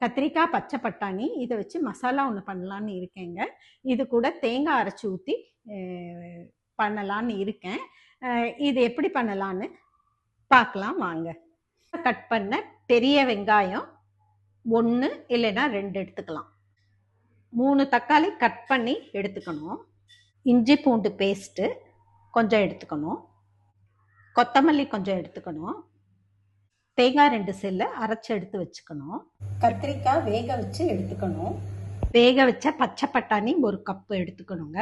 கத்திரிக்காய், பச்சை பட்டாணி இதை வச்சு மசாலா ஒன்று பண்ணலான்னு இருக்கேங்க. இது கூட தேங்காய் அரைச்சி ஊற்றி பண்ணலான்னு இருக்கேன். இது எப்படி பண்ணலான்னு பார்க்கலாம் வாங்க. கட் பண்ண பெரிய வெங்காயம் 1 இல்லைன்னா 2 எடுத்துக்கலாம். 3 தக்காளி கட் பண்ணி எடுத்துக்கணும். இஞ்சி பூண்டு பேஸ்ட்டு கொஞ்சம் எடுத்துக்கணும். கொத்தமல்லி கொஞ்சம் எடுத்துக்கணும். தேங்காய் 2 செல்லு அரைச்சி எடுத்து வச்சுக்கணும். கத்திரிக்காய் வேக வச்சு எடுத்துக்கணும். வேக வச்ச பச்சை பட்டாணி 1 கப்பு எடுத்துக்கணுங்க.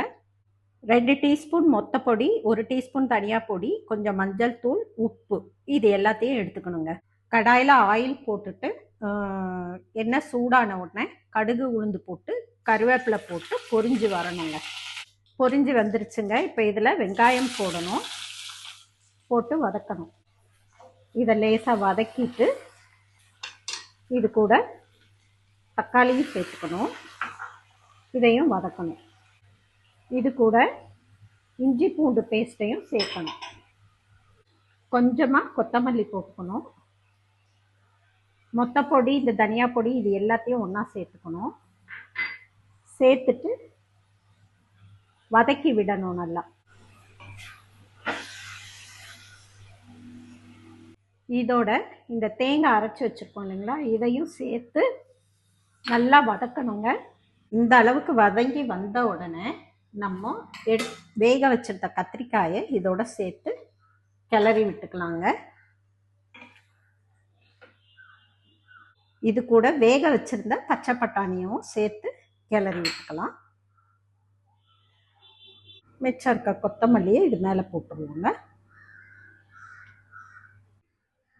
2 டீஸ்பூன் மொத்த பொடி, 1 டீஸ்பூன் தனியா பொடி, கொஞ்சம் மஞ்சள் தூள், உப்பு இது எல்லாத்தையும் எடுத்துக்கணுங்க. கடாயில் ஆயில் போட்டுட்டு எண்ணெய் சூடான உடனே கடுகு உளுந்து போட்டு கருவேப்பிலை போட்டு பொரிஞ்சு வரணுங்க. பொரிஞ்சு வந்துருச்சுங்க. இப்போ இதில் வெங்காயம் போடணும், போட்டு வதக்கணும். இதை லேசாக வதக்கிட்டு இது கூட தக்காளியும் சேர்த்துக்கணும், இதையும் வதக்கணும். இது கூட இஞ்சி பூண்டு பேஸ்ட்டையும் சேர்க்கணும். கொஞ்சமாக கொத்தமல்லி போட்டுக்கணும். மொத்த பொடி, இந்த தனியா பொடி இது எல்லாத்தையும் ஒன்றா சேர்த்துக்கணும். சேர்த்துட்டு வதக்கி விடணும் நல்லா. இதோட இந்த தேங்காய் அரைச்சி வச்சுருக்கோம் இல்லைங்களா, இதையும் சேர்த்து நல்லா வதக்கணுங்க. இந்த அளவுக்கு வதங்கி வந்த உடனே நம்ம வேக வச்சிருந்த கத்திரிக்காயை இதோட சேர்த்து கிளறி விட்டுக்கலாங்க. இது கூட வேக வச்சிருந்த பச்சை பட்டாணியும் சேர்த்து கிளறி விட்டுக்கலாம். மிச்சம் இருக்க கொத்தமல்லியை இது மேலே போட்டுருவோங்க.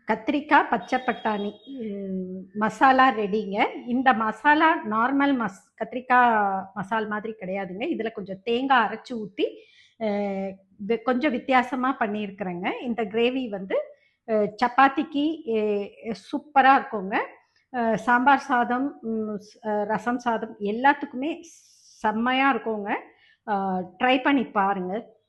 கத்திரிக்காய் பச்சை பட்டாணி மசாலா ரெடிங்க. இந்த மசாலா நார்மல் கத்திரிக்காய் மசால் மாதிரி கிடையாதுங்க. இதில் கொஞ்சம் தேங்காய் அரைச்சி ஊற்றி கொஞ்சம் வித்தியாசமாக பண்ணியிருக்கிறேங்க. இந்த கிரேவி வந்து சப்பாத்திக்கு சூப்பராக இருக்குங்க. சாம்பார் சாதம், ரசம் சாதம் எல்லாத்துக்குமே செம்மையாக இருக்குங்க. ட்ரை பண்ணி பாருங்கள்.